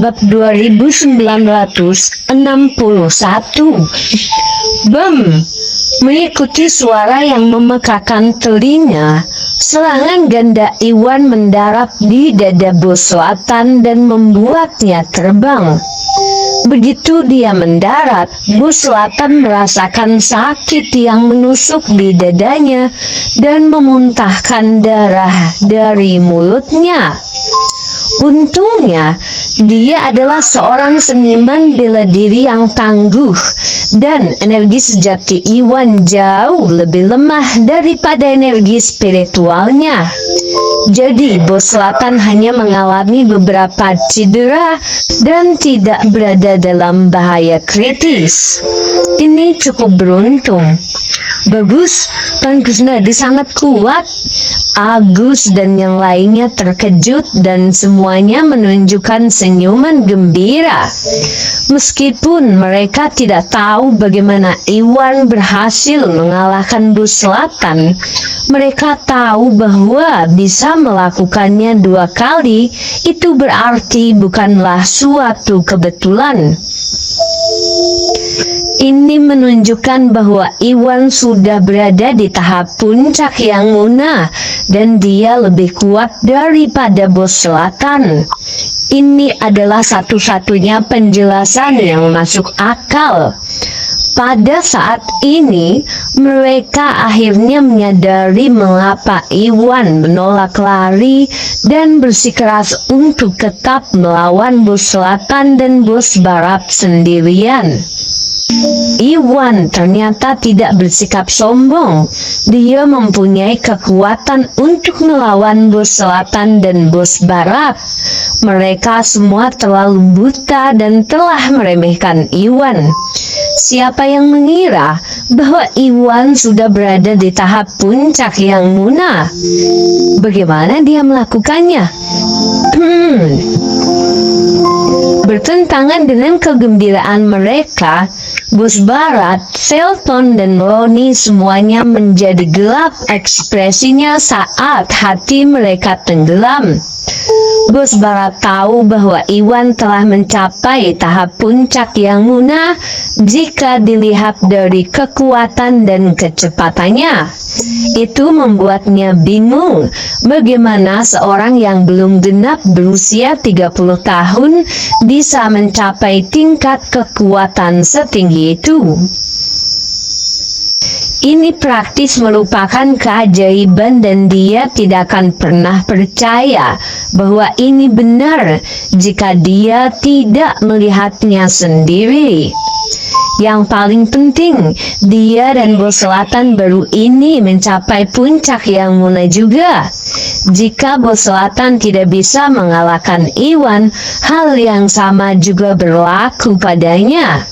bab 2961. Bam! Mengikuti suara yang memekakan telinga, serangan ganda Iwan mendarat di dada bos selatan dan membuatnya terbang. Begitu dia mendarat, bos selatan merasakan sakit yang menusuk di dadanya dan memuntahkan darah dari mulutnya. Untungnya, dia adalah seorang seniman bela diri yang tangguh, dan energi sejati Iwan jauh lebih lemah daripada energi spiritualnya. Jadi, bos selatan hanya mengalami beberapa cedera dan tidak berada dalam bahaya kritis. Ini cukup beruntung. Bagus, Tuan Kusnadi sangat kuat. Agus dan yang lainnya terkejut dan semuanya menunjukkan senyuman gembira. Meskipun mereka tidak tahu bagaimana Iwan berhasil mengalahkan bos selatan, mereka tahu bahwa bisa melakukannya 2 kali itu berarti bukanlah suatu kebetulan. Ini menunjukkan bahwa Iwan sudah berada di tahap puncak yang munah dan dia lebih kuat daripada bos selatan. Ini adalah satu-satunya penjelasan yang masuk akal. Pada saat ini, mereka akhirnya menyadari mengapa Iwan menolak lari dan bersikeras untuk tetap melawan bos selatan dan bos barat sendirian. Iwan ternyata tidak bersikap sombong. Dia mempunyai kekuatan untuk melawan bos selatan dan bos barat. Mereka semua terlalu buta dan telah meremehkan Iwan. Siapa yang mengira bahwa Iwan sudah berada di tahap puncak yang munah? Bagaimana dia melakukannya? Bertentangan dengan kegembiraan mereka, bos barat, Felton dan Roni semuanya menjadi gelap ekspresinya saat hati mereka tenggelam. Bos barat tahu bahwa Iwan telah mencapai tahap puncak yang munah jika dilihat dari kekuatan dan kecepatannya. Itu membuatnya bingung bagaimana seorang yang belum genap berusia 30 tahun bisa mencapai tingkat kekuatan setinggi itu. Ini praktis merupakan keajaiban dan dia tidak akan pernah percaya bahwa ini benar jika dia tidak melihatnya sendiri. Yang paling penting, dia dan bos selatan baru ini mencapai puncak yang munah juga. Jika bos selatan tidak bisa mengalahkan Iwan, hal yang sama juga berlaku padanya.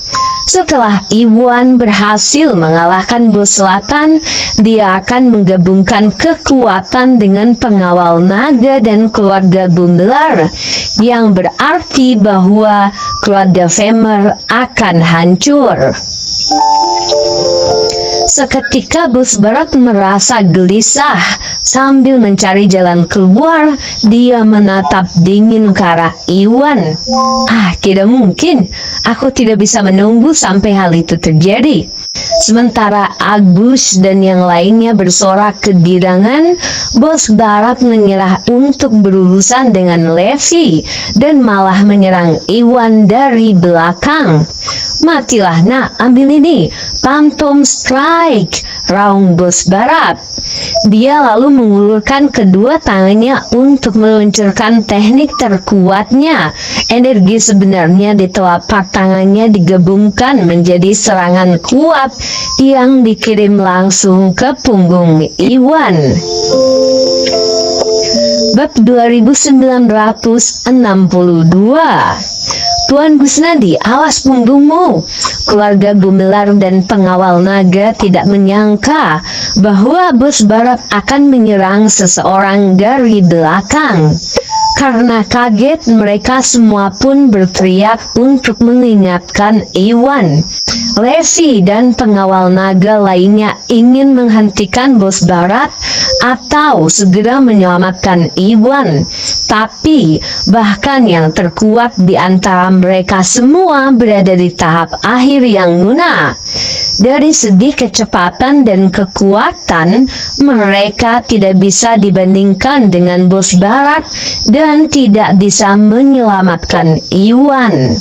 Setelah Iwan berhasil mengalahkan bos selatan, dia akan menggabungkan kekuatan dengan pengawal naga dan keluarga Bundelar, yang berarti bahwa keluarga Femer akan hancur. Seketika bos barat merasa gelisah. Sambil mencari jalan keluar, dia menatap dingin ke arah Iwan. Tidak mungkin. Aku tidak bisa menunggu sampai hal itu terjadi. Sementara Agus dan yang lainnya bersorak kegirangan, bos barat menyerah untuk berurusan dengan Levi dan malah menyerang Iwan dari belakang. Matilah nak, ambil ini, Phantom Strike, raung bos barat. Dia lalu mengulurkan kedua tangannya untuk meluncurkan teknik terkuatnya. Energi sebenarnya di telapak tangannya digabungkan menjadi serangan kuat yang dikirim langsung ke punggung Iwan. Bab 2962. Tuan Kusnadi, awas punggungmu. Keluarga Gumelar dan pengawal naga tidak menyangka bahwa bos barat akan menyerang seseorang dari belakang. Karena kaget, mereka semua pun berteriak untuk mengingatkan Iwan. Lesi dan pengawal naga lainnya ingin menghentikan bos barat atau segera menyelamatkan Iwan. Tapi bahkan yang terkuat di antara mereka semua berada di tahap akhir yang lunak. Dari segi kecepatan dan kekuatan, mereka tidak bisa dibandingkan dengan bos barat dan tidak bisa menyelamatkan Iwan.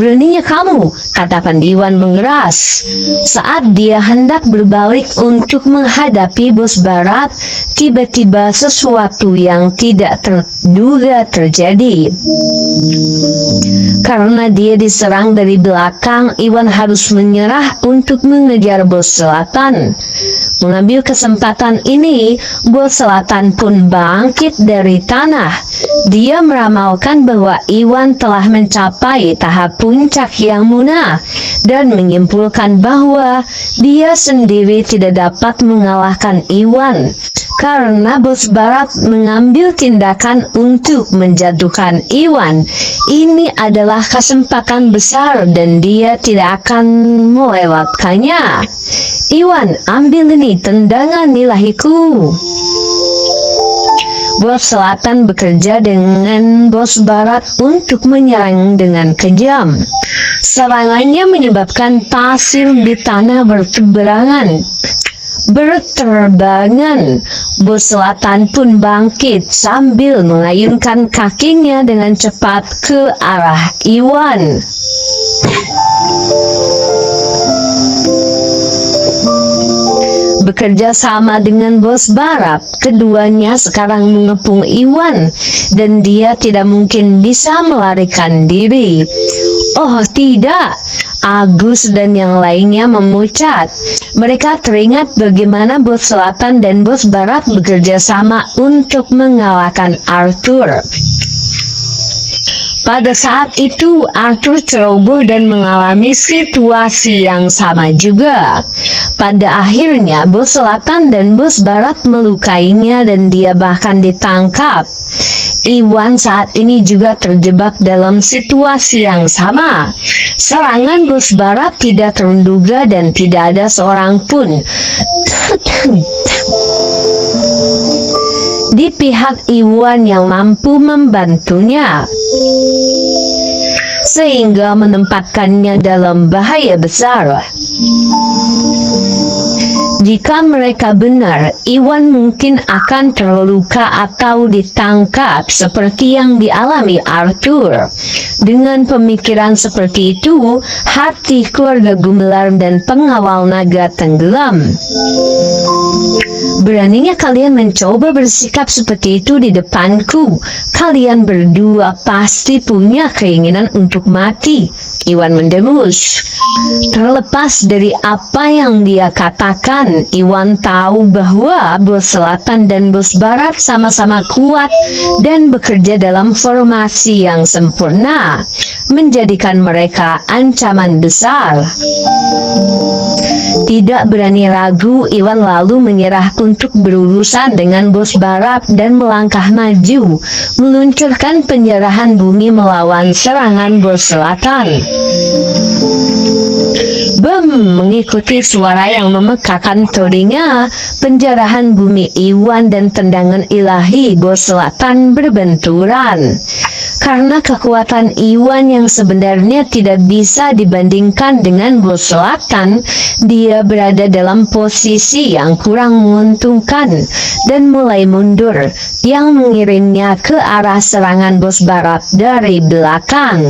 "Beraninya kamu," kata Pandiwan mengeras. Saat dia hendak berbalik untuk menghadapi bos barat, tiba-tiba sesuatu yang tidak terduga terjadi. Karena dia diserang dari belakang, Iwan harus menyerah untuk mengejar bos selatan. Mengambil kesempatan ini, bos selatan pun bangkit dari tanah. Dia meramalkan bahwa Iwan telah mencapai tahap puncak yang munah dan menyimpulkan bahwa dia sendiri tidak dapat mengalahkan Iwan. Karena bos barat mengambil tindakan untuk menjatuhkan Iwan, ini adalah kesempatan besar dan dia tidak akan melewatkannya. "Iwan, ambil ini tendangan ilahiku." Bos selatan bekerja dengan bos barat untuk menyerang dengan kejam. Serangannya menyebabkan pasir di tanah berterbangan. Bos selatan pun bangkit sambil mengayunkan kakinya dengan cepat ke arah Iwan. Bekerja sama dengan bos barat, keduanya sekarang mengepung Iwan dan dia tidak mungkin bisa melarikan diri. Oh tidak, Agus dan yang lainnya memucat. Mereka teringat bagaimana bos selatan dan bos barat bekerja sama untuk mengalahkan Arthur. Pada saat itu, Arthur ceroboh dan mengalami situasi yang sama juga. Pada akhirnya, bos selatan dan bos barat melukainya dan dia bahkan ditangkap. Iwan saat ini juga terjebak dalam situasi yang sama. Serangan bos barat tidak terduga dan tidak ada seorang pun di pihak Iwan yang mampu membantunya, sehingga menempatkannya dalam bahaya besar. Jika mereka benar, Iwan mungkin akan terluka atau ditangkap seperti yang dialami Arthur. Dengan pemikiran seperti itu, hati keluarga Gumelar dan pengawal naga tenggelam. "Beraninya kalian mencoba bersikap seperti itu di depanku. Kalian berdua pasti punya keinginan untuk mati," Iwan mendengus. Terlepas dari apa yang dia katakan, Iwan tahu bahwa bos selatan dan bos barat sama-sama kuat dan bekerja dalam formasi yang sempurna, menjadikan mereka ancaman besar. Tidak berani ragu, Iwan lalu menyerah untuk berurusan dengan bos barat dan melangkah maju, meluncurkan penjarahan bumi melawan serangan bos selatan. Bem! Mengikuti suara yang memekakan telinga, penjarahan bumi Iwan dan tendangan ilahi bos selatan berbenturan. Karena kekuatan Iwan yang sebenarnya tidak bisa dibandingkan dengan bos selatan, dia berada dalam posisi yang kurang menguntungkan dan mulai mundur, yang mengirimnya ke arah serangan bos barat dari belakang.